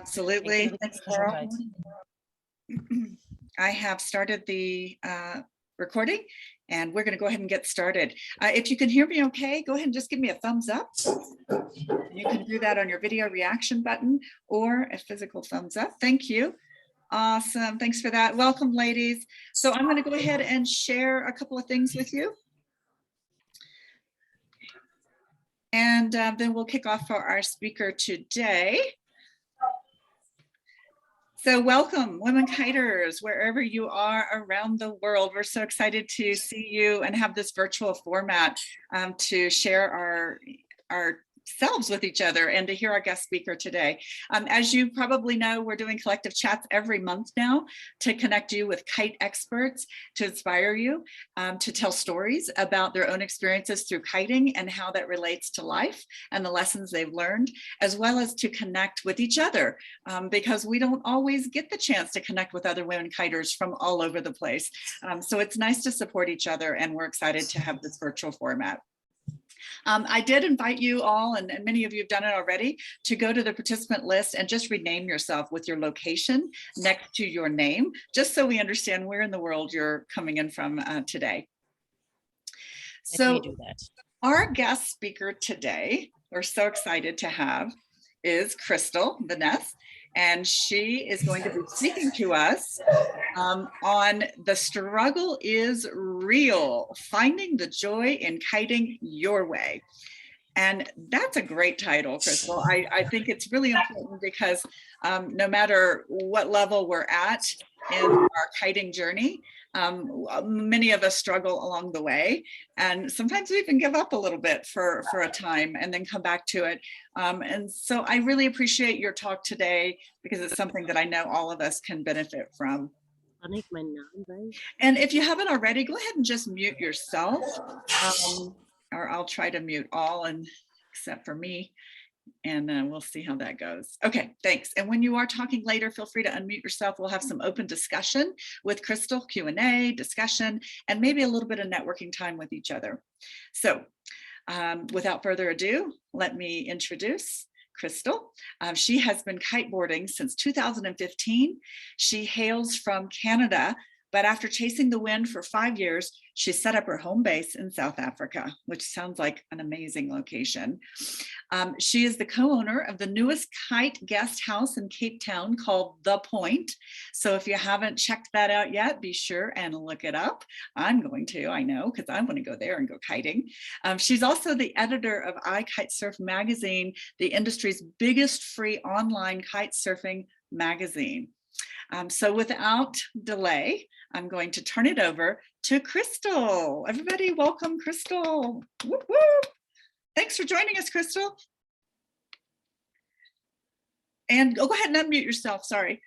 Absolutely. Thanks, Laurel. I have started the recording and we're going to go ahead and get started. If you can hear me okay, go ahead and just give me a thumbs up. You can do that on your video reaction button or a physical thumbs up. Thank you. Awesome. Thanks for that. Welcome, ladies. So I'm going to go ahead and share a couple of things with you. And then we'll kick off for our speaker today. So welcome, women kiters, wherever you are around the world. We're so excited to see you and have this virtual format to share ourselves with each other and to hear our guest speaker today. As you probably know, we're doing collective chats every month now to connect you with kite experts, to inspire you, to tell stories about their own experiences through kiting and how that relates to life and the lessons they've learned, as well as to connect with each other, because we don't always get the chance to connect with other women kiters from all over the place. So it's nice to support each other, and we're excited to have this virtual format. I did invite you all, and many of you have done it already, to go to the participant list and just rename yourself with your location next to your name, just so we understand where in the world you're coming in from today. So our guest speaker today, we're so excited to have, is Crystal Veness. And she is going to be speaking to us on The Struggle is Real, Finding the Joy in Kiting Your Way. And that's a great title, Crystal. I think it's really important because no matter what level we're at in our kiting journey, many of us struggle along the way, and sometimes we even give up a little bit for a time and then come back to it. And so I really appreciate your talk today because it's something that I know all of us can benefit from. And if you haven't already, go ahead and just mute yourself, or I'll try to mute all and except for me. And we'll see how that goes. Okay, thanks. And when you are talking later, feel free to unmute yourself. We'll have some open discussion with Crystal, Q&A, discussion, and maybe a little bit of networking time with each other. So without further ado, let me introduce Crystal. She has been kiteboarding since 2015. She hails from Canada, but after chasing the wind for 5 years, she set up her home base in South Africa, which sounds like an amazing location. She is the co-owner of the newest kite guest house in Cape Town called The Point. So if you haven't checked that out yet, be sure and look it up. I'm going to, I know, because I want to go there and go kiting. She's also the editor of IKSURF Magazine, the industry's biggest free online kite surfing magazine. So without delay, I'm going to turn it over to Crystal. Everybody, welcome Crystal. Whoop, whoop. Thanks for joining us, Crystal. And go ahead and unmute yourself, sorry.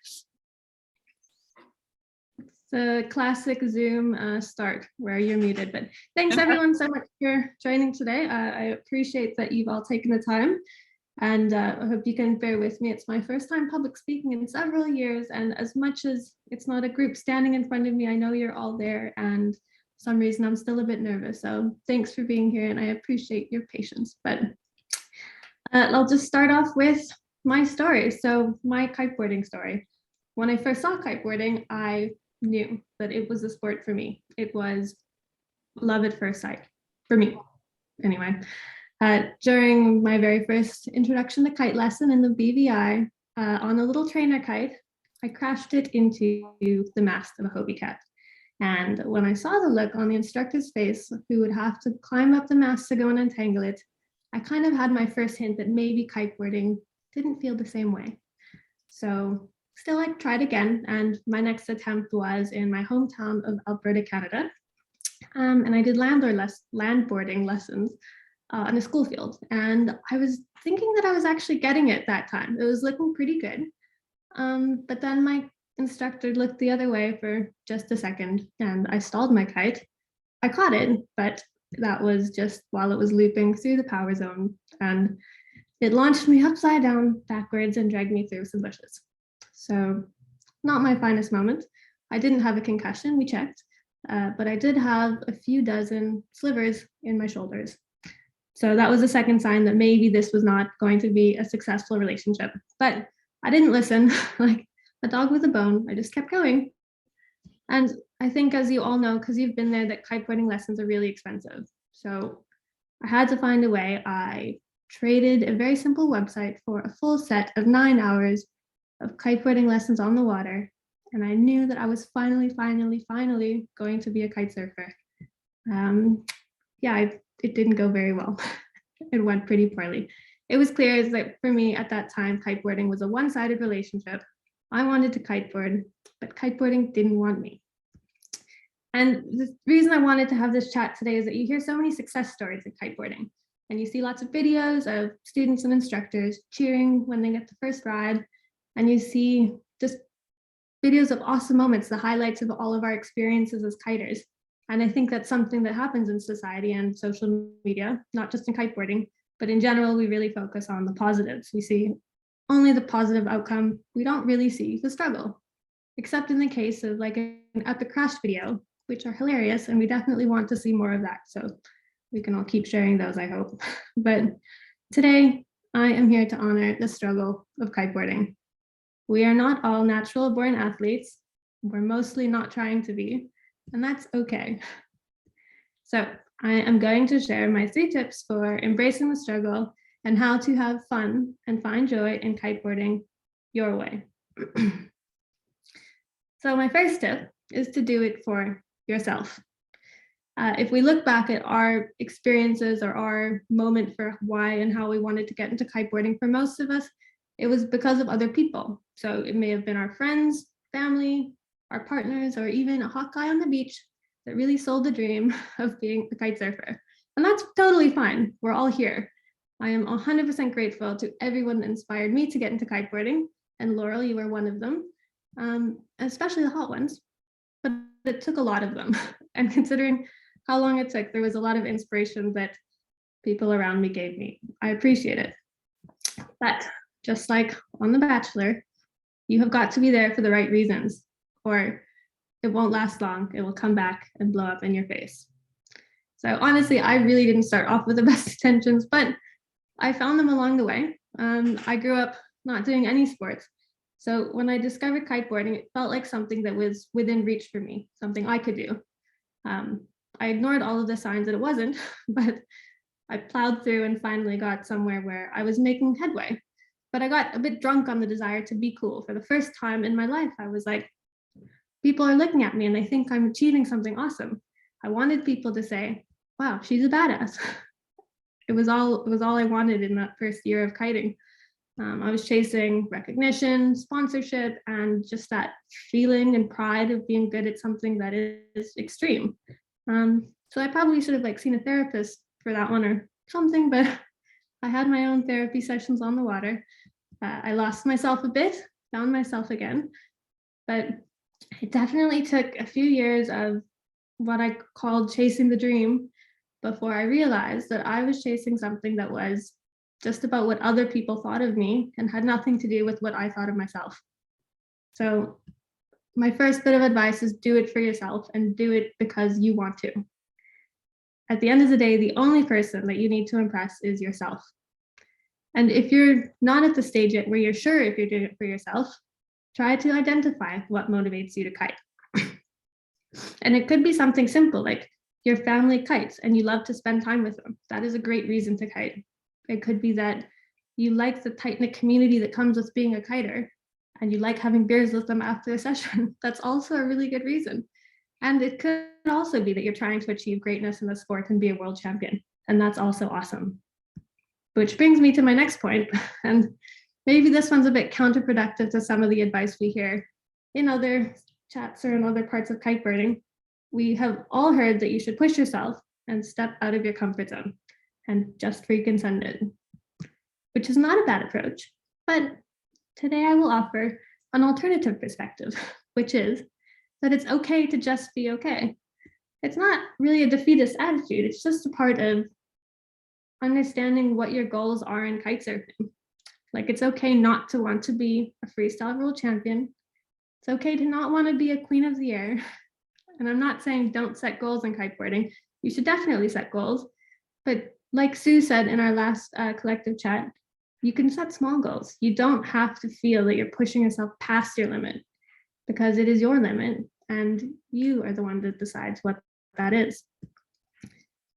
It's a classic Zoom start where you're muted, but thanks everyone so much for joining today. I appreciate that you've all taken the time. And I hope you can bear with me. It's my first time public speaking in several years. And as much as it's not a group standing in front of me, I know you're all there. And for some reason, I'm still a bit nervous. So thanks for being here. And I appreciate your patience. But I'll just start off with my story. So my kiteboarding story. When I first saw kiteboarding, I knew that it was a sport for me. It was love at first sight for me, anyway. During my very first introduction to kite lesson in the BVI, on a little trainer kite, I crashed it into the mast of a Hobie cat. And when I saw the look on the instructor's face, who would have to climb up the mast to go and untangle it, I kind of had my first hint that maybe kiteboarding didn't feel the same way. So still I tried again, and my next attempt was in my hometown of Alberta, Canada. And I did landboarding lessons on a school field. And I was thinking that I was actually getting it that time. It was looking pretty good. But then my instructor looked the other way for just a second and I stalled my kite. I caught it, but that was just while it was looping through the power zone, and it launched me upside down backwards and dragged me through some bushes. So not my finest moment. I didn't have a concussion, we checked, but I did have a few dozen slivers in my shoulders. So that was a second sign that maybe this was not going to be a successful relationship. But I didn't listen, like a dog with a bone. I just kept going. And I think, as you all know, because you've been there, that kiteboarding lessons are really expensive. So I had to find a way. I traded a very simple website for a full set of 9 hours of kiteboarding lessons on the water. And I knew that I was finally going to be a kite surfer. It didn't go very well. It went pretty poorly. It was clear that for me at that time, kiteboarding was a one-sided relationship. I wanted to kiteboard, but kiteboarding didn't want me. And the reason I wanted to have this chat today is that you hear so many success stories in kiteboarding, and you see lots of videos of students and instructors cheering when they get the first ride, and you see just videos of awesome moments, the highlights of all of our experiences as kiters. And I think that's something that happens in society and social media, not just in kiteboarding, but in general, we really focus on the positives. We see only the positive outcome. We don't really see the struggle, except in the case of like an epic crash video, which are hilarious. And we definitely want to see more of that. So we can all keep sharing those, I hope. But today I am here to honor the struggle of kiteboarding. We are not all natural born athletes. We're mostly not trying to be, and that's okay. So I am going to share my 3 tips for embracing the struggle and how to have fun and find joy in kiteboarding your way. So my first tip is to do it for yourself. If we look back at our experiences or our moment for why and how we wanted to get into kiteboarding, for most of us, it was because of other people. So it may have been our friends, family, our partners, or even a hot guy on the beach that really sold the dream of being a kite surfer. And that's totally fine. We're all here. I am 100% grateful to everyone that inspired me to get into kiteboarding. And Laurel, you were one of them, especially the hot ones. But it took a lot of them. And considering how long it took, there was a lot of inspiration that people around me gave me. I appreciate it. But just like on The Bachelor, you have got to be there for the right reasons, or it won't last long. It will come back and blow up in your face. So honestly, I really didn't start off with the best intentions, but I found them along the way. I grew up not doing any sports. So when I discovered kiteboarding, it felt like something that was within reach for me, something I could do. I ignored all of the signs that it wasn't, but I plowed through and finally got somewhere where I was making headway. But I got a bit drunk on the desire to be cool. For the first time in my life, I was like, people are looking at me and they think I'm achieving something awesome. I wanted people to say, wow, she's a badass. It was all I wanted in that first year of kiting. I was chasing recognition, sponsorship, and just that feeling and pride of being good at something that is extreme. So I probably should have like seen a therapist for that one or something, but I had my own therapy sessions on the water. I lost myself a bit, found myself again, but it definitely took a few years of what I called chasing the dream before I realized that I was chasing something that was just about what other people thought of me and had nothing to do with what I thought of myself. So my first bit of advice is do it for yourself and do it because you want to. At the end of the day, the only person that you need to impress is yourself. And if you're not at the stage yet where you're sure if you're doing it for yourself, try to identify what motivates you to kite. And it could be something simple like your family kites and you love to spend time with them. That is a great reason to kite. It could be that you like the tight-knit community that comes with being a kiter and you like having beers with them after a session. That's also a really good reason. And it could also be that you're trying to achieve greatness in the sport and be a world champion. And that's also awesome. Which brings me to my next point. And maybe this one's a bit counterproductive to some of the advice we hear in other chats or in other parts of kiteboarding. We have all heard that you should push yourself and step out of your comfort zone and just freaking send it, which is not a bad approach. But today I will offer an alternative perspective, which is that it's okay to just be okay. It's not really a defeatist attitude. It's just a part of understanding what your goals are in kite surfing. Like it's okay not to want to be a freestyle world champion. It's okay to not want to be a queen of the air. And I'm not saying don't set goals in kiteboarding. You should definitely set goals. But like Sue said in our last collective chat, you can set small goals. You don't have to feel that you're pushing yourself past your limit, because it is your limit and you are the one that decides what that is.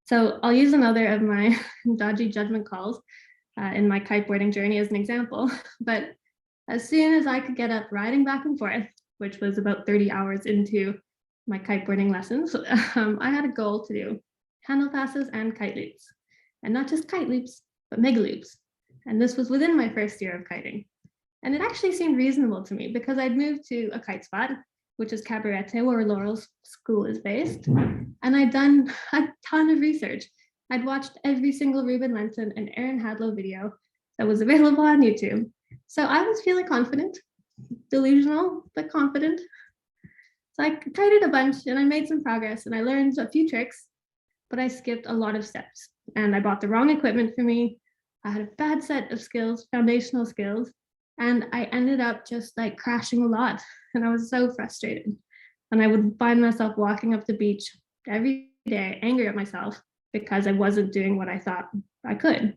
So I'll use another of my dodgy judgment calls in my kiteboarding journey as an example. But as soon as I could get up riding back and forth, which was about 30 hours into my kiteboarding lessons, I had a goal to do handle passes and kite loops. And not just kite loops, but mega loops. And this was within my first year of kiting. And it actually seemed reasonable to me because I'd moved to a kite spot, which is Cabarete, where Laurel's school is based. And I'd done a ton of research. I'd watched every single Ruben Lenton and Aaron Hadlow video that was available on YouTube. So I was feeling confident, delusional, but confident. So I kited a bunch and I made some progress and I learned a few tricks, but I skipped a lot of steps. And I bought the wrong equipment for me. I had a bad set of skills, foundational skills, and I ended up just like crashing a lot. And I was so frustrated. And I would find myself walking up the beach every day, angry at myself because I wasn't doing what I thought I could.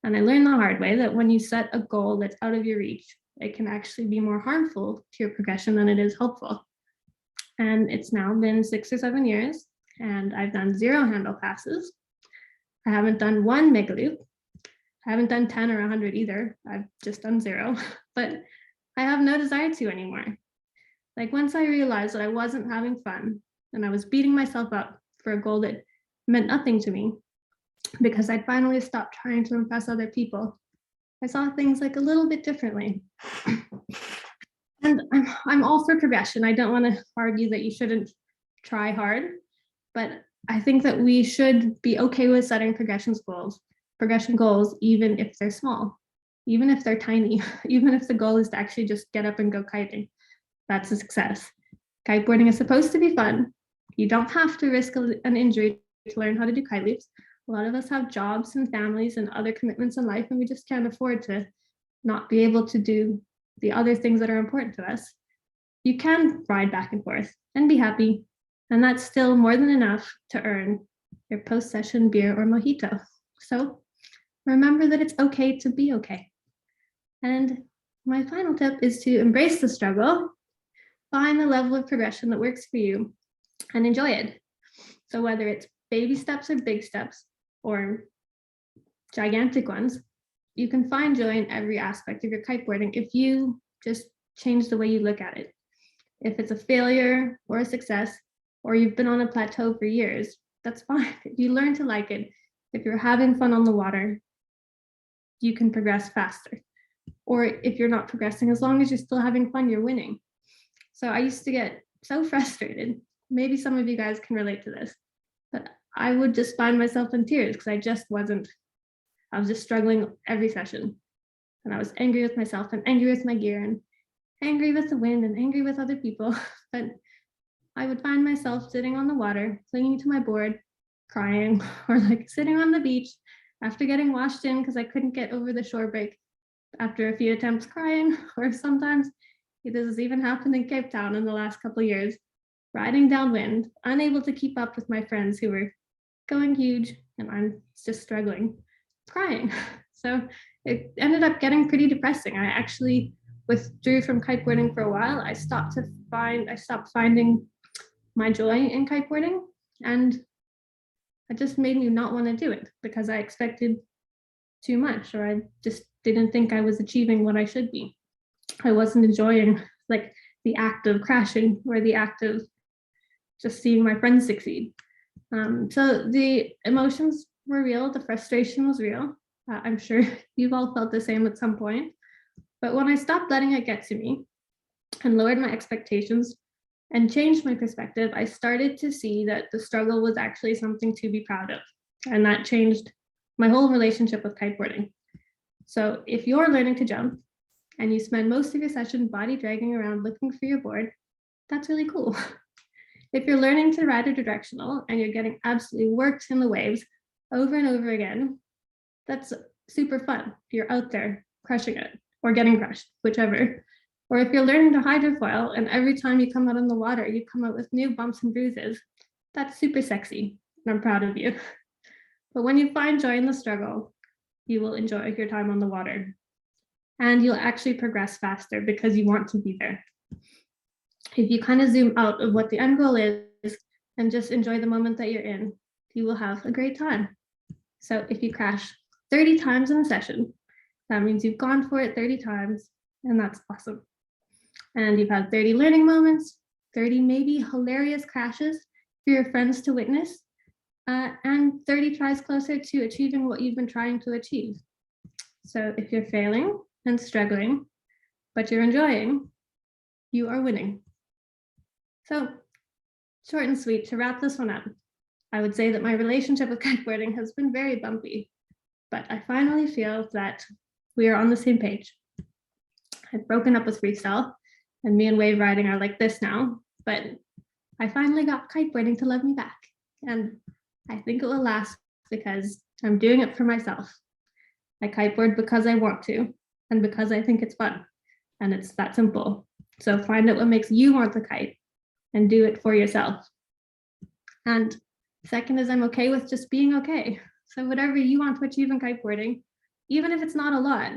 And I learned the hard way that when you set a goal that's out of your reach, it can actually be more harmful to your progression than it is helpful. And it's now been 6 or 7 years, and I've done 0 handle passes. I haven't done 1 mega loop. I haven't done 10 or 100 either. I've just done 0, but I have no desire to anymore. Like once I realized that I wasn't having fun and I was beating myself up for a goal that meant nothing to me because I'd finally stopped trying to impress other people, I saw things like a little bit differently. And I'm all for progression. I don't want to argue that you shouldn't try hard, but I think that we should be okay with setting progression goals, even if they're small, even if they're tiny, even if the goal is to actually just get up and go kiting. That's a success. Kiteboarding is supposed to be fun. You don't have to risk an injury to learn how to do kite loops. A lot of us have jobs and families and other commitments in life, and we just can't afford to not be able to do the other things that are important to us. You can ride back and forth and be happy, and that's still more than enough to earn your post-session beer or mojito. So remember that it's okay to be okay. And my final tip is to embrace the struggle, find the level of progression that works for you, and enjoy it. So whether it's baby steps or big steps or gigantic ones, you can find joy in every aspect of your kiteboarding if you just change the way you look at it. If it's a failure or a success, or you've been on a plateau for years, that's fine. If you learn to like it, if you're having fun on the water, you can progress faster. Or if you're not progressing, as long as you're still having fun, you're winning. So I used to get so frustrated. Maybe some of you guys can relate to this, but I would just find myself in tears because I was just struggling every session. And I was angry with myself and angry with my gear and angry with the wind and angry with other people. But I would find myself sitting on the water, clinging to my board, crying, or like sitting on the beach after getting washed in because I couldn't get over the shore break after a few attempts, crying. Or sometimes this has even happened in Cape Town in the last couple of years, riding downwind, unable to keep up with my friends who were going huge, and I'm just struggling, crying. So it ended up getting pretty depressing. I actually withdrew from kiteboarding for a while. I stopped finding my joy in kiteboarding, and it just made me not want to do it because I expected too much, or I just didn't think I was achieving what I should be. I wasn't enjoying like the act of crashing or the act of just seeing my friends succeed. So the emotions were real, the frustration was real. I'm sure you've all felt the same at some point. But when I stopped letting it get to me and lowered my expectations and changed my perspective, I started to see that the struggle was actually something to be proud of. And that changed my whole relationship with kiteboarding. So if you're learning to jump and you spend most of your session body dragging around looking for your board, that's really cool. If you're learning to ride a directional and you're getting absolutely worked in the waves over and over again, that's super fun. You're out there crushing it or getting crushed, whichever. Or if you're learning to hydrofoil and every time you come out on the water, you come out with new bumps and bruises, that's super sexy. And I'm proud of you. But when you find joy in the struggle, you will enjoy your time on the water. and you'll actually progress faster because you want to be there. If you kind of zoom out of what the end goal is and just enjoy the moment that you're in, you will have a great time. So if you crash 30 times in a session, that means you've gone for it 30 times, and that's awesome. And you've had 30 learning moments, 30 maybe hilarious crashes for your friends to witness, and 30 tries closer to achieving what you've been trying to achieve. So if you're failing and struggling, but you're enjoying, you are winning. So short and sweet, to wrap this one up, I would say that my relationship with kiteboarding has been very bumpy, but I finally feel that we are on the same page. I've broken up with freestyle, and me and wave riding are like this now, but I finally got kiteboarding to love me back. And I think it will last because I'm doing it for myself. I kiteboard because I want to, and because I think it's fun. And it's that simple. So find out what makes you want to kite and do it for yourself. And second is I'm okay with just being okay. So whatever you want to achieve in kiteboarding, even if it's not a lot,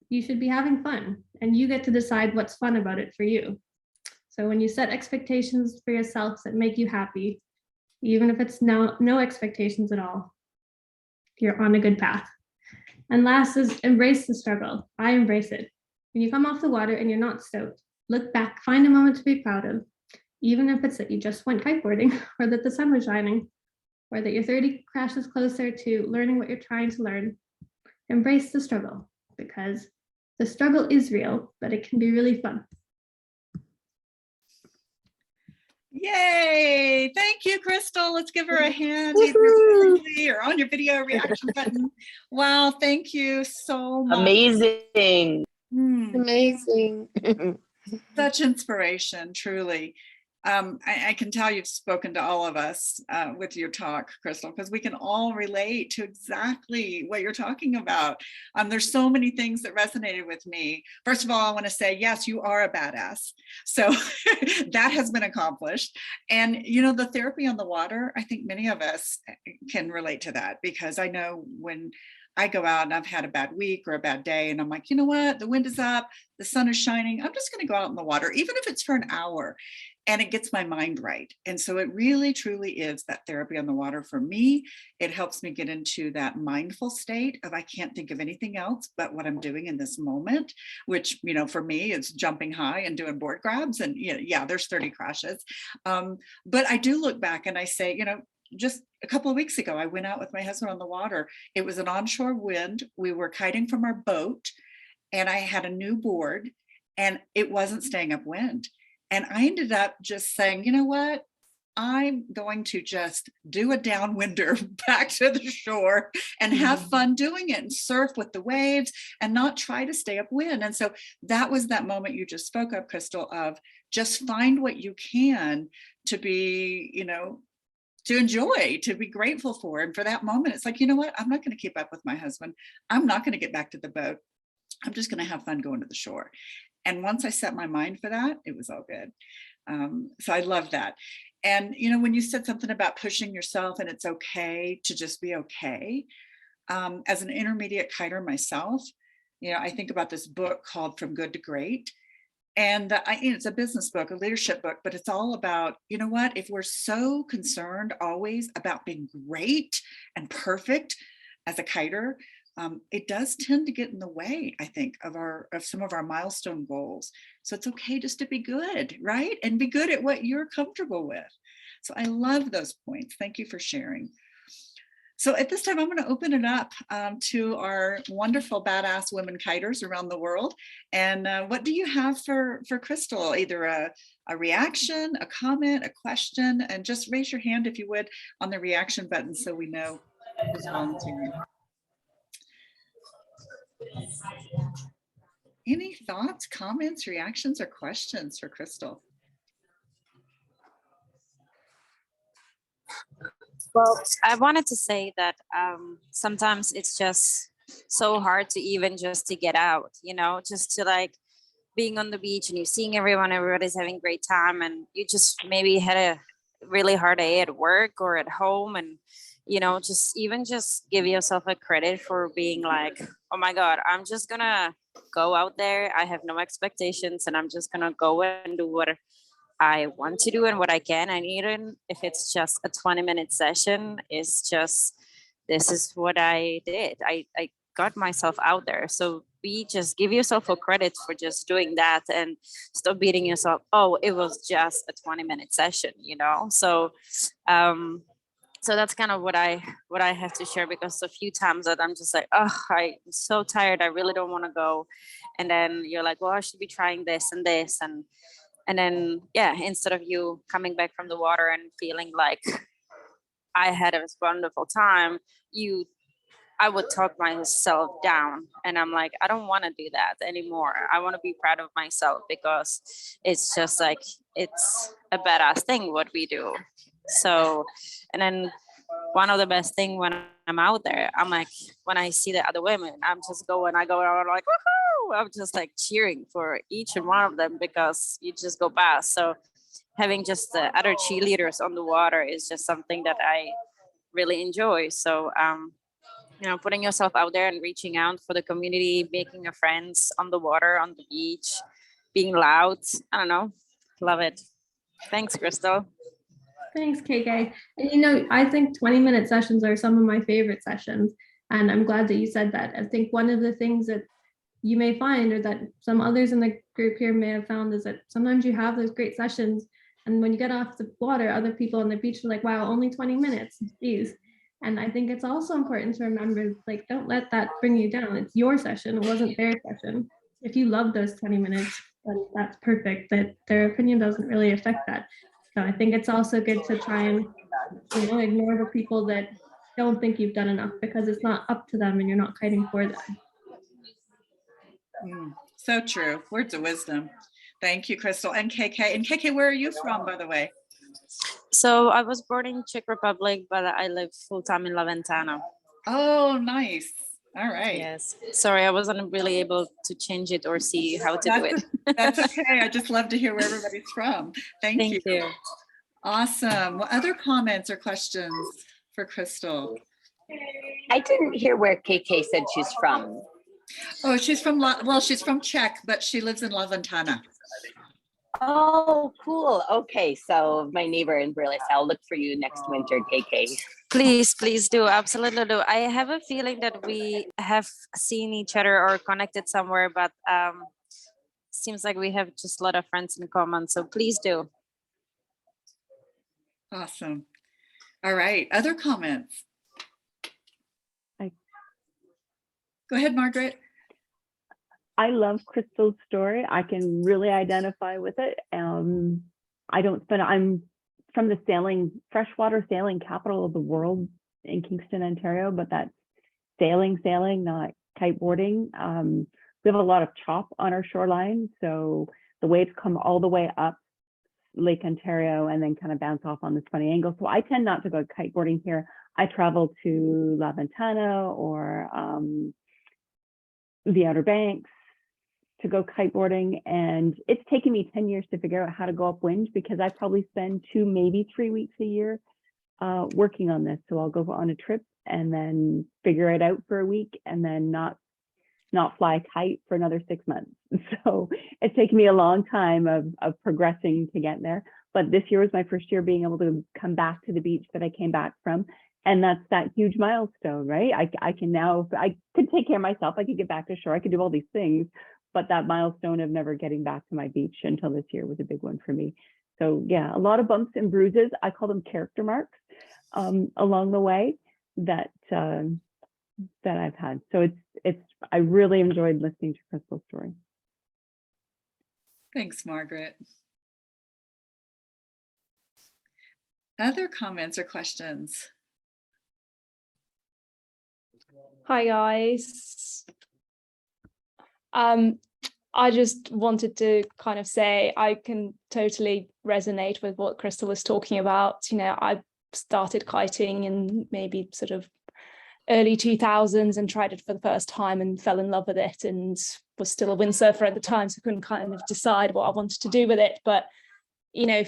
you should be having fun, and you get to decide what's fun about it for you. So when you set expectations for yourself that make you happy, even if it's no expectations at all, you're on a good path. And last is embrace the struggle. I embrace it. When you come off the water and you're not stoked, look back, find a moment to be proud of, even if it's that you just went kiteboarding, or that the sun was shining, or that you're 30 crashes closer to learning what you're trying to learn. Embrace the struggle, because the struggle is real, but it can be really fun. Yay! Thank you, Crystal. Let's give her a hand either quickly or on your video reaction button. Wow, thank you so much. Amazing. Amazing. Such inspiration, truly. I can tell you've spoken to all of us with your talk, Crystal, because we can all relate to exactly what you're talking about. There's so many things that resonated with me. First of all, I want to say, yes, you are a badass. So that has been accomplished. And, you know, the therapy on the water, I think many of us can relate to that, because I know when I go out and I've had a bad week or a bad day, and I'm like, you know what, the wind is up, the sun is shining, I'm just going to go out in the water, even if it's for an hour. And it gets my mind right. And so it really, truly is that therapy on the water for me. It helps me get into that mindful state of I can't think of anything else but what I'm doing in this moment, which, you know, for me, is jumping high and doing board grabs. And, you know, yeah, there's 30 crashes. But I do look back and I say, you know, just a couple of weeks ago, I went out with my husband on the water. It was an onshore wind. We were kiting from our boat, and I had a new board, and it wasn't staying upwind. And I ended up just saying, you know what, I'm going to just do a downwinder back to the shore and have fun doing it and surf with the waves and not try to stay upwind. And so that was that moment you just spoke of, Crystal, of just find what you can to be, you know, to enjoy, to be grateful for. And for that moment, it's like, you know what, I'm not going to keep up with my husband. I'm not going to get back to the boat. I'm just going to have fun going to the shore. And once I set my mind for that, it was all good. So I love that. And, you know, when you said something about pushing yourself and it's okay to just be okay, as an intermediate kiter myself, you know, I think about this book called From Good to Great. And you know, it's a business book, a leadership book, but it's all about, you know what, if we're so concerned always about being great and perfect as a kiter, it does tend to get in the way, I think, of some of our milestone goals. So it's okay just to be good, right? And be good at what you're comfortable with. So I love those points. Thank you for sharing. So at this time, I'm going to open it up to our wonderful badass women kiters around the world. And what do you have for Crystal? Either a reaction, a comment, a question, and just raise your hand if you would on the reaction button so we know who's volunteering. Any thoughts, comments, reactions, or questions for Crystal? Well, I wanted to say that sometimes it's just so hard to even just to get out, you know, just to like being on the beach and you're seeing everybody's having a great time, and you just maybe had a really hard day at work or at home, and just give yourself a credit for being like, oh my God, I'm just gonna go out there. I have no expectations and I'm just gonna go and do what I want to do and what I can. And even if it's just a 20-minute session, it's just, this is what I did. I got myself out there. So just give yourself a credit for just doing that and stop beating yourself. Oh, it was just a 20-minute session, so that's kind of what I have to share, because a few times that I'm just like, oh, I'm so tired, I really don't want to go. And then you're like, well, I should be trying this and this. And then, yeah, instead of you coming back from the water and feeling like I had a wonderful time, I would talk myself down, and I'm like, I don't want to do that anymore. I want to be proud of myself, because it's just like, it's a badass thing what we do. So, and then one of the best thing when I'm out there, I'm like, when I see the other women, I go out like, woohoo! I'm just like cheering for each and one of them, because you just go past. So having just the other cheerleaders on the water is just something that I really enjoy. So, putting yourself out there and reaching out for the community, making your friends on the water, on the beach, being loud. I don't know. Love it. Thanks, Crystal. Thanks, KK. And I think 20-minute sessions are some of my favorite sessions. And I'm glad that you said that. I think one of the things that you may find, or that some others in the group here may have found, is that sometimes you have those great sessions, and when you get off the water, other people on the beach are like, wow, only 20 minutes, geez. And I think it's also important to remember, like, don't let that bring you down. It's your session, it wasn't their session. If you love those 20 minutes, then that's perfect. That their opinion doesn't really affect that. So I think it's also good to try and, ignore the people that don't think you've done enough, because it's not up to them and you're not kiting for them. So true. Words of wisdom. Thank you, Crystal. And KK. And KK, where are you from, by the way? So I was born in Czech Republic, but I live full-time in La Ventana. Oh, nice. All right. Yes. Sorry, I wasn't really able to change it or see how to do it. That's okay. I just love to hear where everybody's from. Thank you. Awesome. Well, other comments or questions for Crystal? I didn't hear where KK said she's from. Oh, she's from, she's from Czech, but she lives in La Ventana. Oh, cool. Okay, so my neighbor in Brillis, I'll look for you next winter, KK. Please do. Absolutely do. I have a feeling that we have seen each other or connected somewhere, but seems like we have just a lot of friends in common. So please do. Awesome. All right. Other comments? Go ahead, Margaret. I love Crystal's story. I can really identify with it. I'm from the freshwater sailing capital of the world in Kingston, Ontario, but that's sailing, not kiteboarding. We have a lot of chop on our shoreline. So the waves come all the way up Lake Ontario and then kind of bounce off on this funny angle. So I tend not to go kiteboarding here. I travel to La Ventana or the Outer Banks to go kiteboarding, and it's taken me 10 years to figure out how to go upwind, because I probably spend 2, maybe 3 weeks a year working on this. So I'll go on a trip and then figure it out for a week and then not fly a kite for another 6 months. So it's taken me a long time of progressing to get there. But this year was my first year being able to come back to the beach that I came back from. And that's that huge milestone, right? I could take care of myself. I could get back to shore. I could do all these things. But that milestone of never getting back to my beach until this year was a big one for me. So yeah, a lot of bumps and bruises. I call them character marks along the way that I've had. So I really enjoyed listening to Crystal's story. Thanks, Margaret. Other comments or questions? Hi guys. I just wanted to kind of say I can totally resonate with what Crystal was talking about. I started kiting in maybe sort of early 2000s and tried it for the first time and fell in love with it, and was still a windsurfer at the time, so couldn't kind of decide what I wanted to do with it. But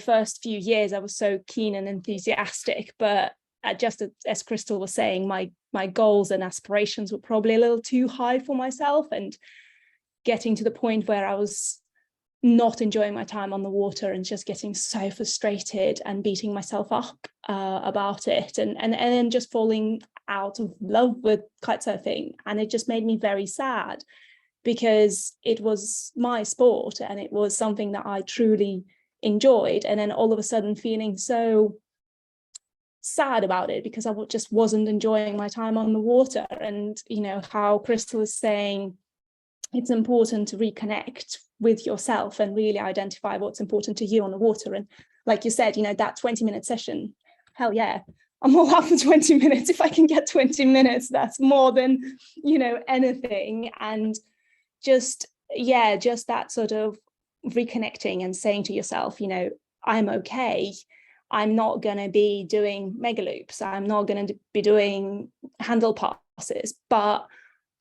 first few years I was so keen and enthusiastic, but just as Crystal was saying, my goals and aspirations were probably a little too high for myself, and getting to the point where I was not enjoying my time on the water and just getting so frustrated and beating myself up about it, and then just falling out of love with kite surfing. And it just made me very sad, because it was my sport and it was something that I truly enjoyed, and then all of a sudden feeling so sad about it because I just wasn't enjoying my time on the water. And you know how Crystal is saying, it's important to reconnect with yourself and really identify what's important to you on the water. And like you said, you know, that 20-minute session, hell yeah, I'm all out for 20 minutes. If I can get 20 minutes, that's more than, you know, anything. And just that sort of reconnecting and saying to yourself, you know, I'm okay. I'm not going to be doing mega loops. I'm not going to be doing handle passes, but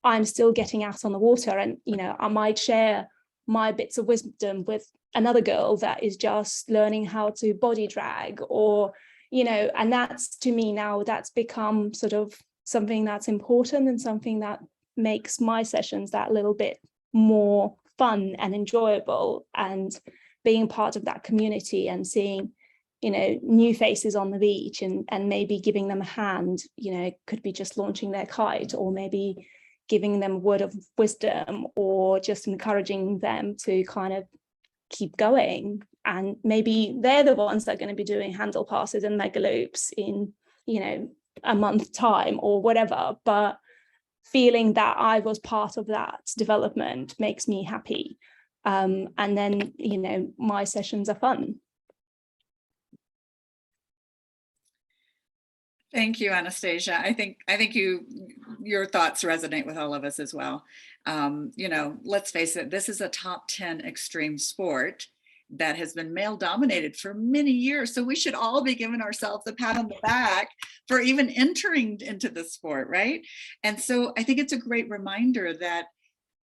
I'm still getting out on the water. And, you know, I might share my bits of wisdom with another girl that is just learning how to body drag, or, you know, and that's, to me now, that's become sort of something that's important and something that makes my sessions that little bit more fun and enjoyable. And being part of that community and seeing, you know, new faces on the beach and maybe giving them a hand, you know, it could be just launching their kite, or maybe giving them a word of wisdom, or just encouraging them to kind of keep going. And maybe they're the ones that are going to be doing handle passes and mega loops in, you know, a month's time or whatever. But feeling that I was part of that development makes me happy. And then, you know, my sessions are fun. Thank you, Anastasia. I think your thoughts resonate with all of us as well. You know, let's face it, this is a top 10 extreme sport that has been male dominated for many years. So we should all be giving ourselves a pat on the back for even entering into the sport, right? And so I think it's a great reminder that,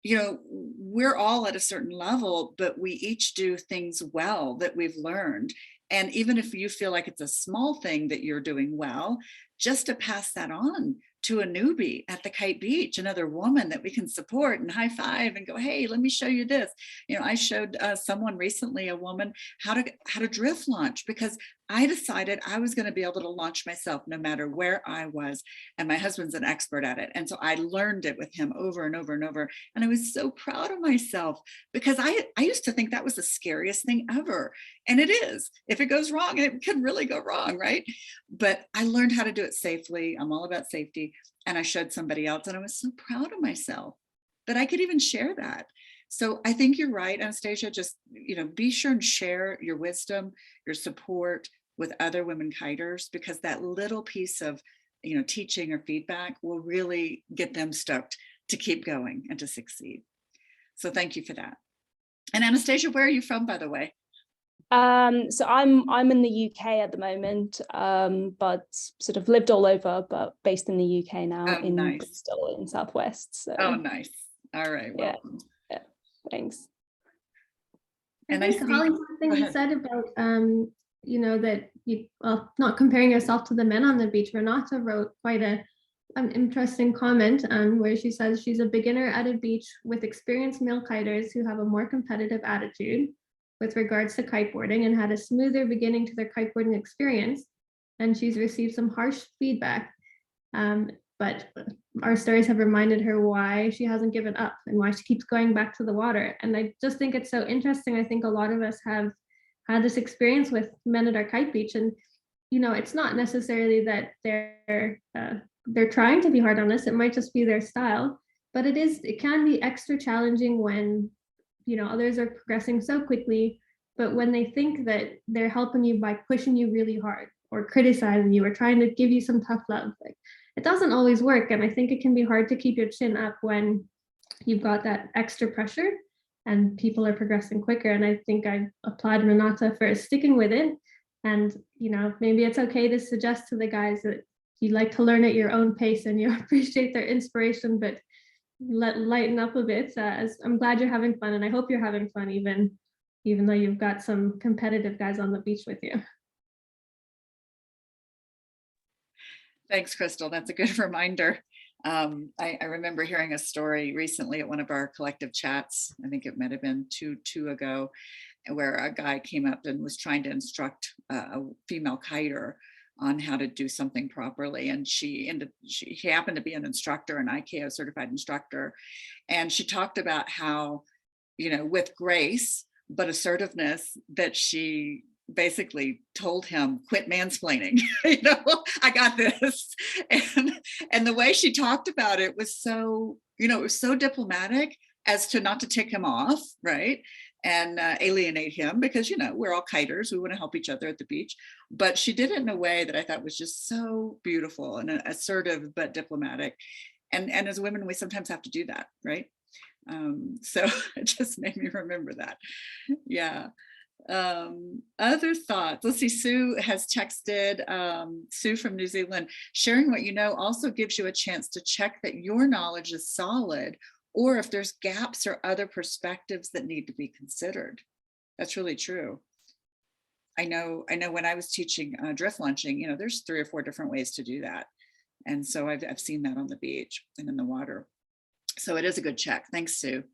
you know, we're all at a certain level, but we each do things well that we've learned. And even if you feel like it's a small thing that you're doing well, just to pass that on to a newbie at the Kite Beach, another woman that we can support and high five and go, hey, let me show you this. You know, I showed someone recently, a woman, how to drift launch, because I decided I was going to be able to launch myself no matter where I was. And my husband's an expert at it. And so I learned it with him over and over and over. And I was so proud of myself, because I used to think that was the scariest thing ever. And it is. If it goes wrong, it can really go wrong, right? But I learned how to do it safely. I'm all about safety. And I showed somebody else, and I was so proud of myself that I could even share that. So I think you're right, Anastasia. Just, you know, be sure and share your wisdom, your support with other women kiters, because that little piece of, you know, teaching or feedback will really get them stoked to keep going and to succeed. So thank you for that. And Anastasia, where are you from, by the way? So I'm in the UK at the moment, but sort of lived all over, but based in the UK now, in nice. Bristol in Southwest. So. Oh, nice. All right. Well, yeah. Thanks. And I think Holly, something you said about you know, that you not comparing yourself to the men on the beach. Renata wrote quite an interesting comment where she says she's a beginner at a beach with experienced male kiters who have a more competitive attitude with regards to kiteboarding and had a smoother beginning to their kiteboarding experience. And she's received some harsh feedback. But our stories have reminded her why she hasn't given up and why she keeps going back to the water. And I just think it's so interesting. I think a lot of us have had this experience with men at our kite beach. And, you know, it's not necessarily that they're trying to be hard on us. It might just be their style, but it can be extra challenging when, you know, others are progressing so quickly, but when they think that they're helping you by pushing you really hard or criticizing you or trying to give you some tough love, like, it doesn't always work. And I think it can be hard to keep your chin up when you've got that extra pressure and people are progressing quicker. And I think I applaud Renata for sticking with it. And, you know, maybe it's okay to suggest to the guys that you like to learn at your own pace and you appreciate their inspiration, but lighten up a bit. As I'm glad you're having fun, and I hope you're having fun even though you've got some competitive guys on the beach with you. Thanks, Crystal. That's a good reminder. I remember hearing a story recently at one of our collective chats. I think it might have been two ago, where a guy came up and was trying to instruct a female kiter on how to do something properly. And he happened to be an instructor, an IKO certified instructor. And she talked about how, with grace, but assertiveness, that she basically told him, quit mansplaining, I got this. And the way she talked about it was so, it was so diplomatic as to not to tick him off, right? And alienate him, because, we're all kiters, we want to help each other at the beach. But she did it in a way that I thought was just so beautiful and assertive, but diplomatic. And as women, we sometimes have to do that, right? So it just made me remember that. Yeah. Other thoughts? Let's see, Sue has texted, Sue from New Zealand, sharing what you know also gives you a chance to check that your knowledge is solid, or if there's gaps or other perspectives that need to be considered. That's really true. I know when I was teaching drift launching, there's 3 or 4 different ways to do that. And so I've seen that on the beach and in the water. So it is a good check. Thanks, Sue.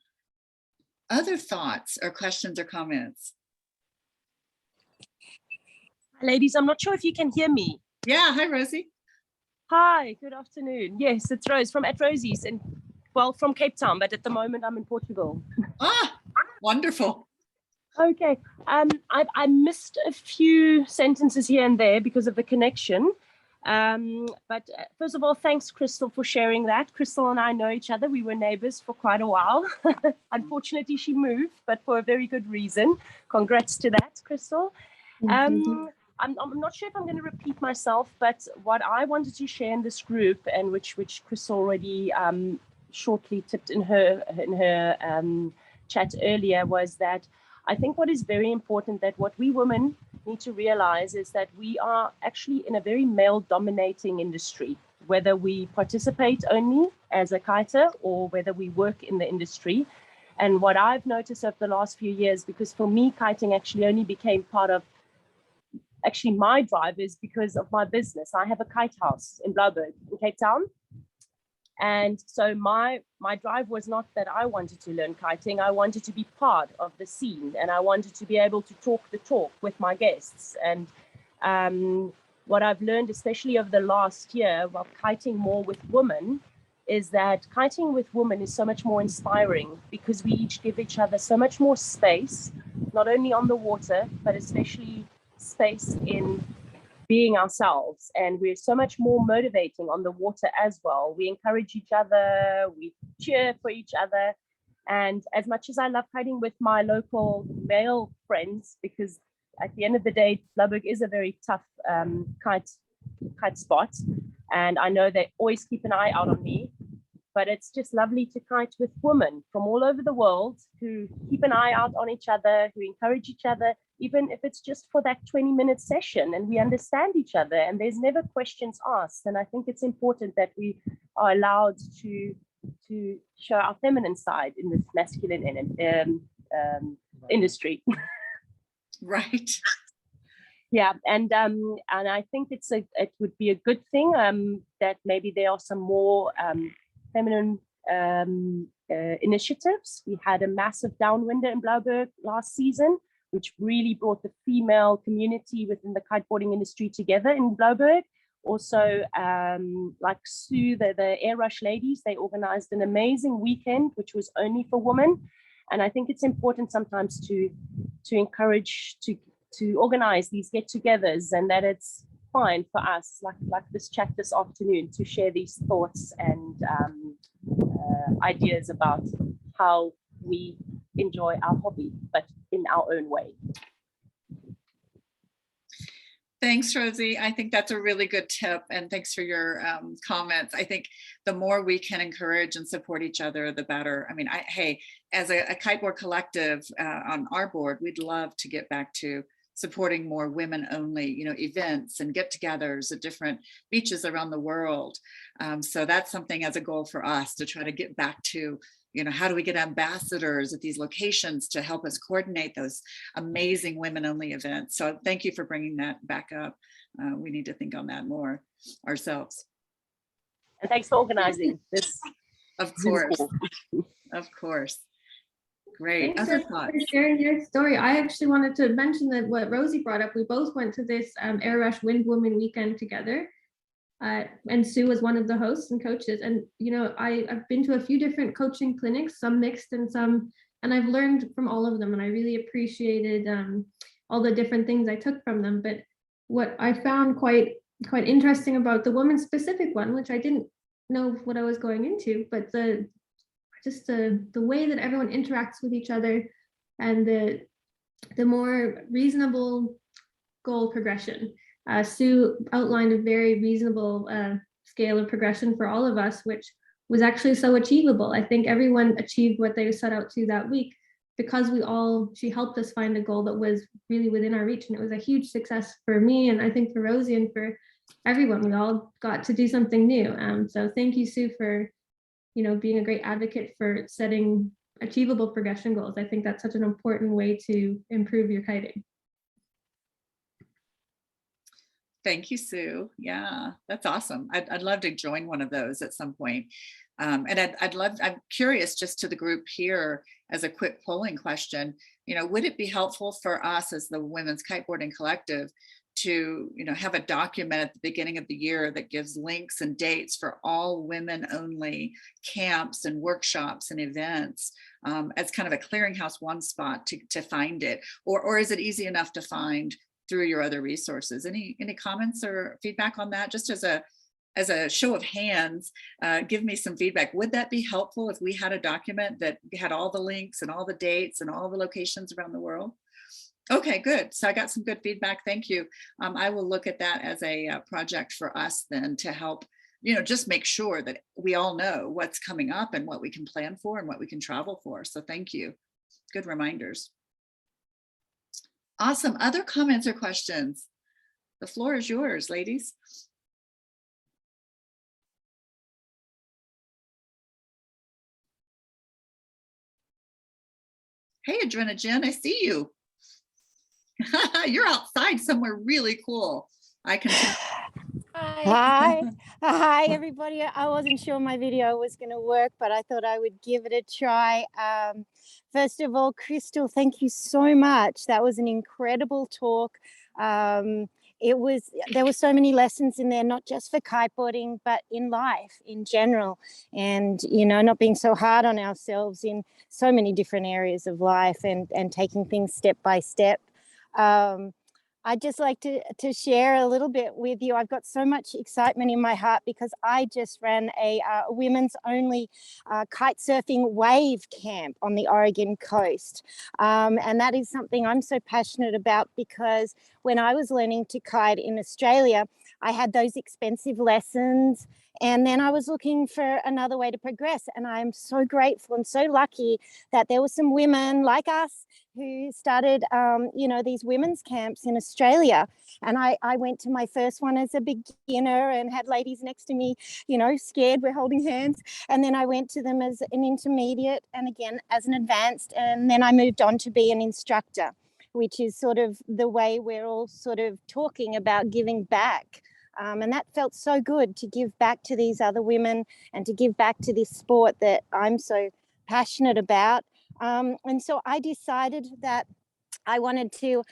Other thoughts or questions or comments? Ladies, I'm not sure if you can hear me. Yeah, hi, Rosie. Hi, good afternoon. Yes, it's Rose from at Rosie's, and from Cape Town, but at the moment I'm in Portugal. Ah, wonderful. Okay, I missed a few sentences here and there because of the connection. But first of all, thanks, Crystal, for sharing that. Crystal and I know each other. We were neighbors for quite a while. Unfortunately, she moved, but for a very good reason. Congrats to that, Crystal. I'm not sure if I'm going to repeat myself, but what I wanted to share in this group, and which Crystal already shortly tipped in her chat earlier, was that I think what is very important, that what we women need to realize is that we are actually in a very male-dominating industry, whether we participate only as a kiter or whether we work in the industry. And what I've noticed over the last few years, because for me, kiting actually only became part of my drive, is because of my business. I have a kite house in Blouberg in Cape Town. And so my drive was not that I wanted to learn kiting. I wanted to be part of the scene, and I wanted to be able to talk the talk with my guests. And what I've learned, especially over the last year, while kiting more with women, is that kiting with women is so much more inspiring, because we each give each other so much more space, not only on the water, but especially space in being ourselves. And we're so much more motivating on the water as well. We encourage each other, we cheer for each other. And as much as I love kiting with my local male friends, because at the end of the day, Blouberg is a very tough kite spot, and I know they always keep an eye out on me, but it's just lovely to kite with women from all over the world who keep an eye out on each other, who encourage each other, even if it's just for that 20-minute session, and we understand each other and there's never questions asked. And I think it's important that we are allowed to show our feminine side in this masculine industry. Right. Yeah, and I think it would be a good thing that maybe there are some more feminine initiatives. We had a massive downwinder in Blouberg last season, which really brought the female community within the kiteboarding industry together in Blouberg. Also, like Sue, the Air Rush ladies, they organized an amazing weekend, which was only for women. And I think it's important sometimes to encourage, to organize these get-togethers, and that it's fine for us, like this chat this afternoon, to share these thoughts and ideas about how we enjoy our hobby, but in our own way. Thanks, Rosie. I think that's a really good tip, and thanks for your comments. I think the more we can encourage and support each other, the better. I mean, hey, as a kiteboard collective on our board, we'd love to get back to supporting more women-only, events and get-togethers at different beaches around the world. So that's something as a goal for us to try to get back to. How do we get ambassadors at these locations to help us coordinate those amazing women-only events? So thank you for bringing that back up. We need to think on that more. ourselves. And thanks for organizing this. Of Zoom course, call. of course. Great. Thanks Other everyone thoughts? for sharing your story. I actually wanted to mention that what Rosie brought up, we both went to this Air Rush Wind Woman weekend together. And Sue was one of the hosts and coaches. And, you know, I've been to a few different coaching clinics, some mixed and some, and I've learned from all of them. And I really appreciated all the different things I took from them. But what I found quite interesting about the woman specific one, which I didn't know what I was going into, but the way that everyone interacts with each other and the more reasonable goal progression. Sue outlined a very reasonable scale of progression for all of us, which was actually so achievable. I think everyone achieved what they set out to that week because she helped us find a goal that was really within our reach. And it was a huge success for me, and I think for Rosie and for everyone. We all got to do something new. So thank you, Sue, for being a great advocate for setting achievable progression goals. I think that's such an important way to improve your kiting. Thank you, Sue. Yeah, that's awesome. I'd love to join one of those at some point. And I'm curious just to the group here as a quick polling question, would it be helpful for us as the Women's Kiteboarding Collective to, have a document at the beginning of the year that gives links and dates for all women only camps and workshops and events as kind of a clearinghouse, one spot to find it? Or is it easy enough to find through your other resources? Any comments or feedback on that? Just as a show of hands, give me some feedback. Would that be helpful if we had a document that had all the links and all the dates and all the locations around the world? Okay, good. So I got some good feedback. Thank you. I will look at that as a project for us then to help, just make sure that we all know what's coming up and what we can plan for and what we can travel for. So thank you. Good reminders. Awesome. Other comments or questions? The floor is yours, ladies. Hey, Adrena-Jen, I see you. You're outside somewhere really cool. I can tell. Hi everybody. I wasn't sure my video was going to work, but I thought I would give it a try. First of all, Crystal, thank you so much. That was an incredible talk. There were so many lessons in there, not just for kiteboarding, but in life in general, and not being so hard on ourselves in so many different areas of life, and taking things step by step. I'd just like to share a little bit with you. I've got so much excitement in my heart because I just ran a women's only kite surfing wave camp on the Oregon coast. And that is something I'm so passionate about because when I was learning to kite in Australia, I had those expensive lessons. And then I was looking for another way to progress. And I'm so grateful and so lucky that there were some women like us who started, these women's camps in Australia. And I went to my first one as a beginner and had ladies next to me, scared, we're holding hands. And then I went to them as an intermediate and again as an advanced. And then I moved on to be an instructor, which is sort of the way we're all sort of talking about giving back. And that felt so good to give back to these other women and to give back to this sport that I'm so passionate about. And so I decided that I wanted to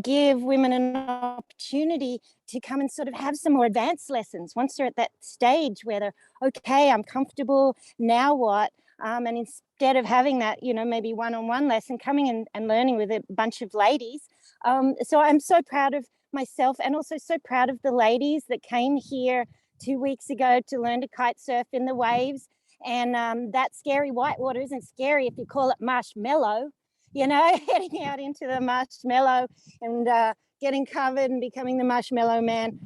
give women an opportunity to come and sort of have some more advanced lessons once they're at that stage where they're, okay, I'm comfortable, now what? And instead of having that, maybe one-on-one lesson, coming and learning with a bunch of ladies. So I'm so proud of myself and also so proud of the ladies that came here 2 weeks ago to learn to kite surf in the waves. And that scary whitewater isn't scary if you call it marshmallow, heading out into the marshmallow and getting covered and becoming the marshmallow man.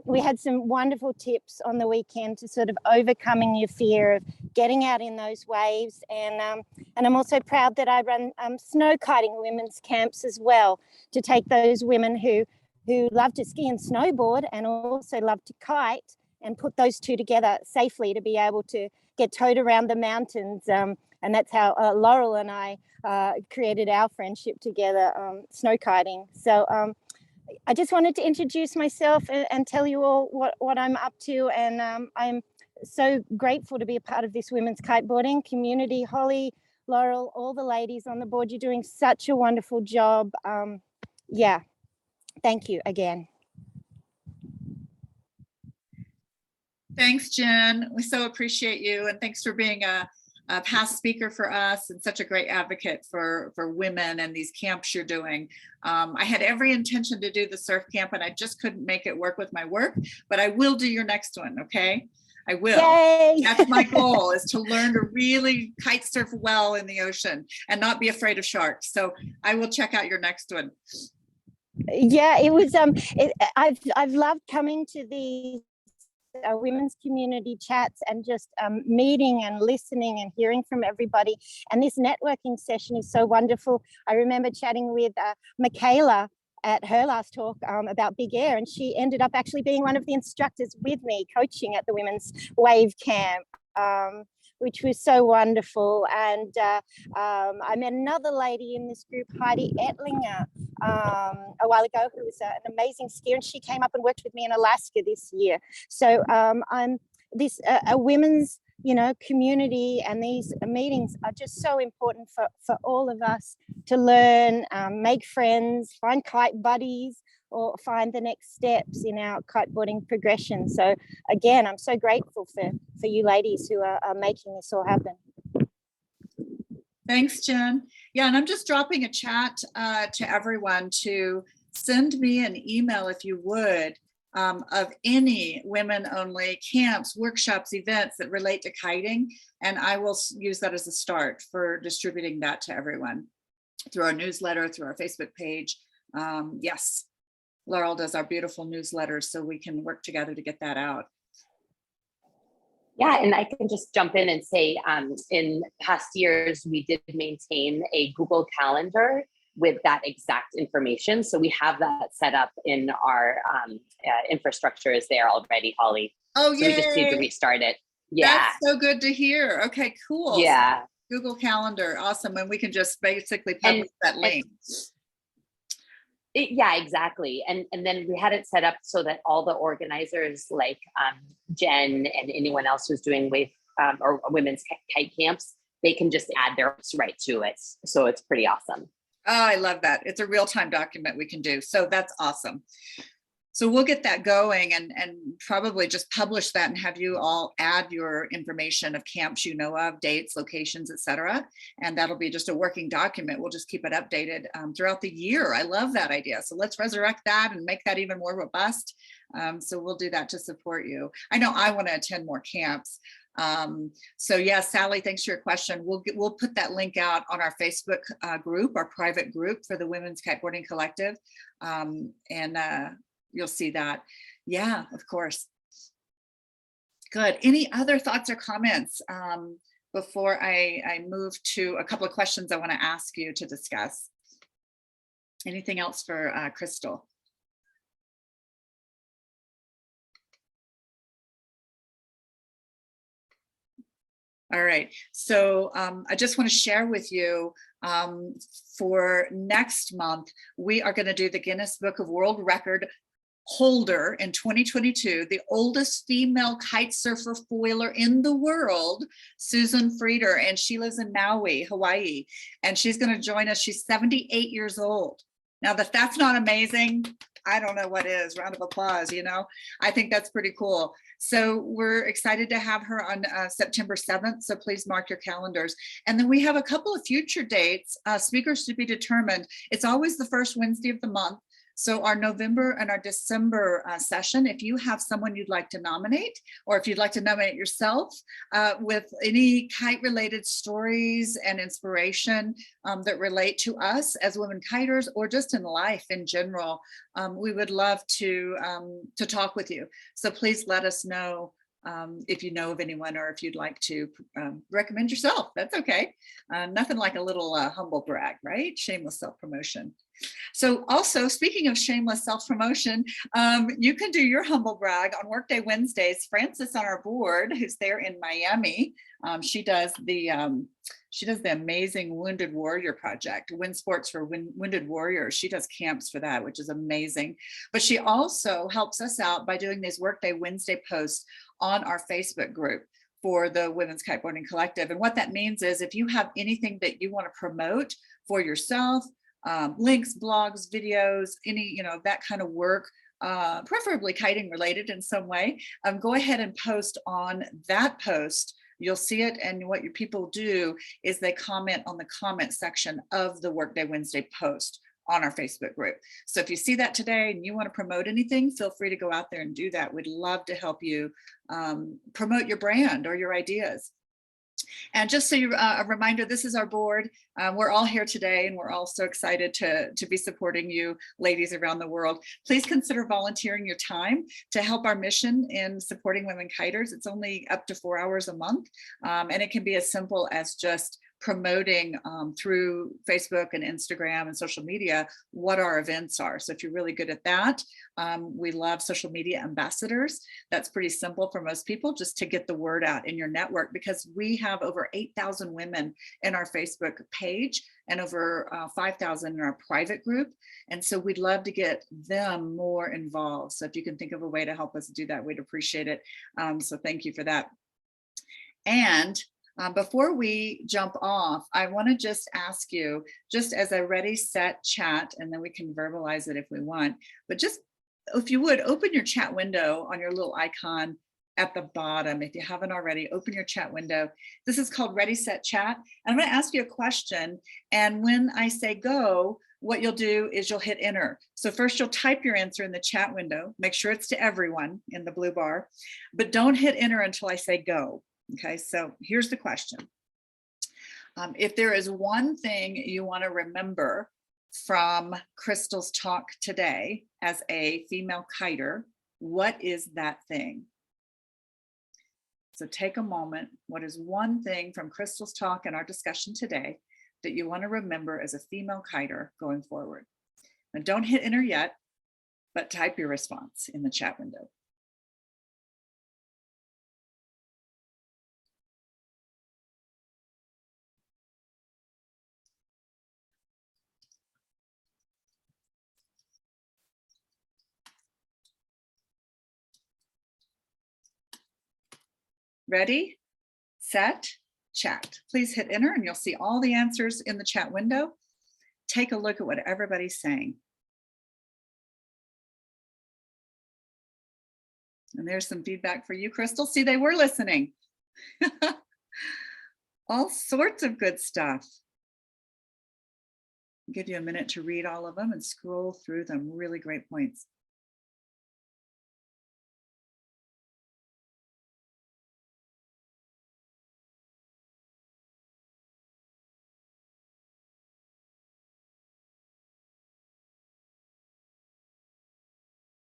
We had some wonderful tips on the weekend to sort of overcoming your fear of getting out in those waves. And I'm also proud that I run snow kiting women's camps as well to take those women who love to ski and snowboard and also love to kite and put those two together safely to be able to get towed around the mountains. And that's how Laurel and I created our friendship together, snow kiting. So I just wanted to introduce myself and tell you all what I'm up to. And I'm so grateful to be a part of this women's kiteboarding community. Holly, Laurel, all the ladies on the board, you're doing such a wonderful job. Yeah, thank you again. Thanks, Jen. We so appreciate you, and thanks for being a past speaker for us and such a great advocate for women and these camps you're doing. I had every intention to do the surf camp, and I just couldn't make it work with my work, but I will do your next one, okay? I will. Yay! That's my goal, is to learn to really kite surf well in the ocean and not be afraid of sharks. So I will check out your next one. Yeah, it was. I've loved coming to these women's community chats and just meeting and listening and hearing from everybody. And this networking session is so wonderful. I remember chatting with Michaela at her last talk about Big Air, and she ended up actually being one of the instructors with me coaching at the women's wave camp, which was so wonderful. And I met another lady in this group, Heidi Ettlinger, a while ago, who was an amazing skier, and she came up and worked with me in Alaska this year. So I'm this a women's community, and these meetings are just so important for all of us to learn, make friends, find kite buddies, or find the next steps in our kiteboarding progression. So again, I'm so grateful for you ladies who are making this all happen. Thanks, Jen. Yeah, and I'm just dropping a chat to everyone to send me an email, if you would, of any women-only camps, workshops, events that relate to kiting, and I will use that as a start for distributing that to everyone through our newsletter, through our Facebook page. Yes, Laurel does our beautiful newsletters, so we can work together to get that out. Yeah, and I can just jump in and say, in past years, we did maintain a Google Calendar with that exact information. So we have that set up in our infrastructure is there already, Holly. Oh, so we just need to restart it. Yeah. That's so good to hear. Okay, cool. Yeah. Google Calendar, awesome. And we can just basically publish that link. Yeah, exactly. And then we had it set up so that all the organizers like Jen and anyone else who's doing wave or women's kite camps, they can just add their right to it. So it's pretty awesome. Oh, I love that. It's a real-time document we can do. So that's awesome. So we'll get that going and probably just publish that and have you all add your information of camps you know of, dates, locations, etc. And that'll be just a working document. We'll just keep it updated throughout the year. I love that idea. So let's resurrect that and make that even more robust. So we'll do that to support you. I know I want to attend more camps. So yeah, Sally, thanks for your question. We'll put that link out on our Facebook group, our private group for the Women's Kiteboarding Collective. You'll see that. Yeah, of course. Good. Any other thoughts or comments before I move to a couple of questions I want to ask you to discuss? Anything else for Crystal? All right, so I just want to share with you for next month, we are going to do the Guinness Book of World Record holder in 2022, the oldest female kite surfer foiler in the world, Susan Frieder, and she lives in Maui, Hawaii, and she's going to join us. She's 78 years old. Now, if that's not amazing, I don't know what is. Round of applause, you know? I think that's pretty cool. So we're excited to have her on September 7th. So please mark your calendars. And then we have a couple of future dates, speakers to be determined. It's always the first Wednesday of the month. So our November and our December session, if you have someone you'd like to nominate, or if you'd like to nominate yourself with any kite related stories and inspiration that relate to us as women kiters, or just in life in general, we would love to talk with you. So please let us know if you know of anyone, or if you'd like to recommend yourself. That's okay. Nothing like a little humble brag, right? Shameless self-promotion. So also, speaking of shameless self-promotion, you can do your humble brag on Workday Wednesdays. Francis on our board, who's there in Miami, She does the amazing Wounded Warrior Project, Wind Sports for Wounded Warriors. She does camps for that, which is amazing. But she also helps us out by doing these Workday Wednesday posts on our Facebook group for the Women's Kiteboarding Collective. And what that means is if you have anything that you want to promote for yourself, links, blogs, videos, any, that kind of work, preferably kiting related in some way, go ahead and post on that post. You'll see it, and what your people do is they comment on the comment section of the Workday Wednesday post on our Facebook group. So if you see that today and you want to promote anything, feel free to go out there and do that. We'd love to help you promote your brand or your ideas. And just so you, a reminder, this is our board. We're all here today, and we're all so excited to be supporting you ladies around the world. Please consider volunteering your time to help our mission in supporting women kiters. It's only up to 4 hours a month, and it can be as simple as just promoting through Facebook and Instagram and social media what our events are. So if you're really good at that, we love social media ambassadors. That's pretty simple for most people, just to get the word out in your network, because we have over 8,000 women in our Facebook page and over 5,000 in our private group. And so we'd love to get them more involved. So if you can think of a way to help us do that, we'd appreciate it. So thank you for that. And before we jump off, I want to just ask you, just as a ready, set, chat, and then we can verbalize it if we want, but just if you would open your chat window on your little icon at the bottom. If you haven't already, open your chat window. This is called Ready, Set, Chat. I'm going to ask you a question, and when I say go, what you'll do is you'll hit enter. So first you'll type your answer in the chat window, make sure it's to everyone in the blue bar, but don't hit enter until I say go. Okay, so here's the question. If there is one thing you want to remember from Crystal's talk today as a female kiter, what is that thing? So take a moment. What is one thing from Crystal's talk and our discussion today that you want to remember as a female kiter going forward? And don't hit enter yet, but type your response in the chat window. Ready, set, chat. Please hit enter and you'll see all the answers in the chat window. Take a look at what everybody's saying. And there's some feedback for you, Crystal. See, they were listening. All sorts of good stuff. I'll give you a minute to read all of them and scroll through them. Really great points.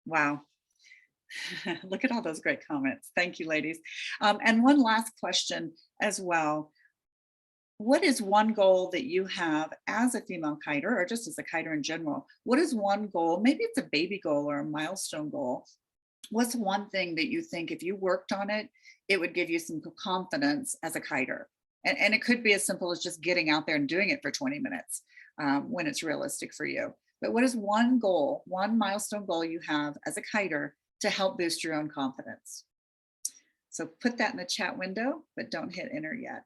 Wow. Look at all those great comments. Thank you, ladies. And one last question as well. What is one goal that you have as a female kiter, or just as a kiter in general? What is one goal? Maybe it's a baby goal or a milestone goal. What's one thing that you think if you worked on it, it would give you some confidence as a kiter? And it could be as simple as just getting out there and doing it for 20 minutes when it's realistic for you. But what is one goal, one milestone goal you have as a kiter to help boost your own confidence? So put that in the chat window, but don't hit enter yet.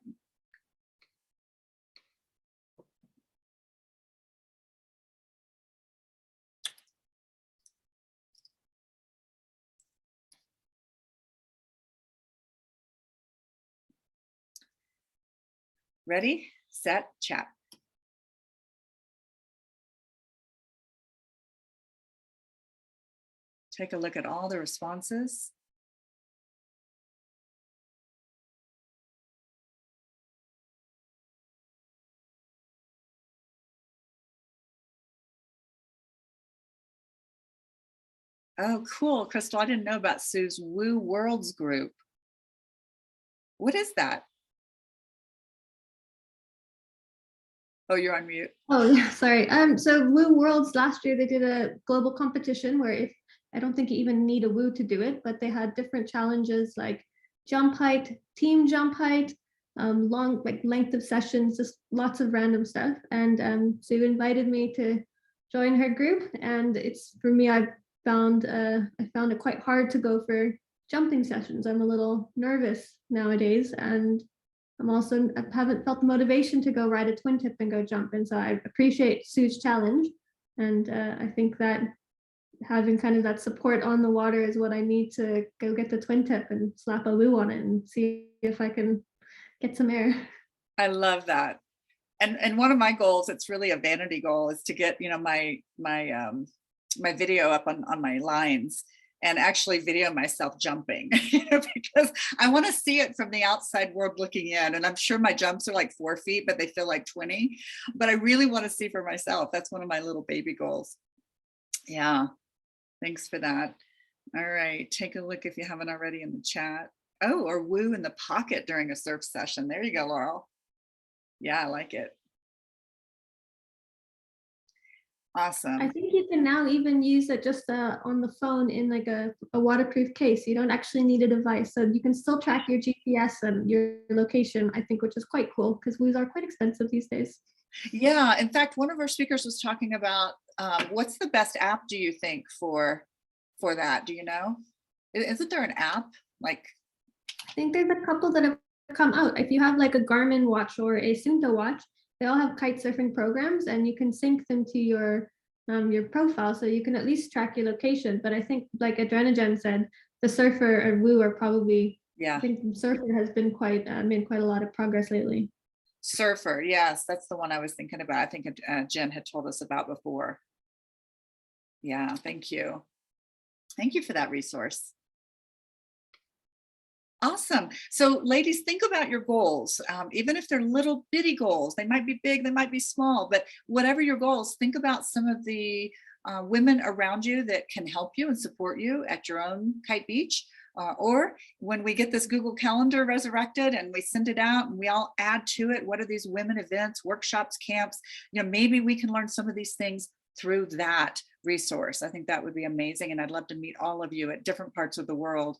Ready, set, chat. Take a look at all the responses. Oh, cool, Crystal. I didn't know about Sue's Woo Worlds group. What is that? Oh, you're on mute. Oh, yeah, sorry. So Woo Worlds last year, they did a global competition where if I don't think you even need a woo to do it, but they had different challenges like jump height, team jump height, long length of sessions, just lots of random stuff. And Sue invited me to join her group, and it's for me, I found it quite hard to go for jumping sessions. I'm a little nervous nowadays, and I haven't felt the motivation to go ride a twin tip and go jump. And so I appreciate Sue's challenge, and I think that having kind of that support on the water is what I need to go get the twin tip and slap a woo on it and see if I can get some air. I love that. And one of my goals, it's really a vanity goal, is to get, my video up on my lines and actually video myself jumping, because I want to see it from the outside world looking in. And I'm sure my jumps are like 4 feet, but they feel like 20. But I really want to see for myself. That's one of my little baby goals. Yeah, thanks for that. All right, take a look if you haven't already in the chat. Oh, or woo in the pocket during a surf session. There you go, Laurel. Yeah, I like it. Awesome. I think you can now even use it just on the phone in like a waterproof case. You don't actually need a device. So you can still track your GPS and your location, I think, which is quite cool because woos are quite expensive these days. Yeah, in fact, one of our speakers was talking about what's the best app, do you think, for that? Do you know? Isn't there an app? Like, I think there's a couple that have come out. If you have like a Garmin watch or a Cinto watch, they all have kite surfing programs, and you can sync them to your profile, so you can at least track your location. But I think, like Adrenogen said, the surfer and woo are probably, yeah. I think the surfer has been made quite a lot of progress lately. Surfer, yes, that's the one I was thinking about. I think Jen had told us about before. Yeah, thank you. Thank you for that resource. Awesome. So ladies, think about your goals. Even if they're little bitty goals, they might be big, they might be small, but whatever your goals, think about some of the women around you that can help you and support you at your own kite beach. Or when we get this Google Calendar resurrected and we send it out and we all add to it, what are these women events, workshops, camps? Maybe we can learn some of these things through that resource. I think that would be amazing. And I'd love to meet all of you at different parts of the world,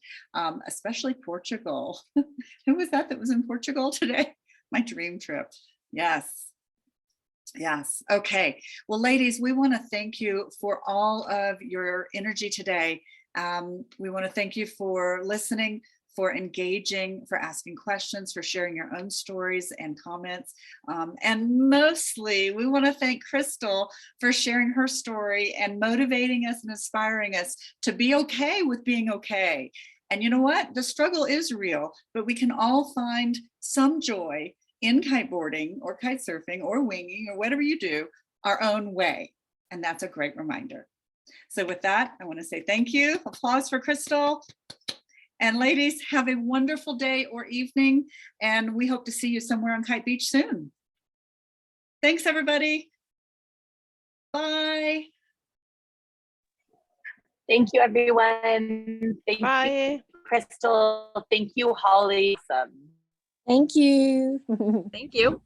especially Portugal. Who was that was in Portugal today? My dream trip. Yes. Yes. Okay. Well, ladies, we want to thank you for all of your energy today. We want to thank you for listening, for engaging, for asking questions, for sharing your own stories and comments. And mostly, we want to thank Crystal for sharing her story and motivating us and inspiring us to be okay with being okay. And you know what? The struggle is real, but we can all find some joy in kiteboarding or kite surfing or winging or whatever you do our own way. And that's a great reminder. So with that, I want to say thank you. Applause for Crystal. And ladies, have a wonderful day or evening, and we hope to see you somewhere on Kite Beach soon. Thanks, everybody. Bye. Thank you, everyone. Thank you, Crystal. Thank you, Holly. Thank you. Thank you.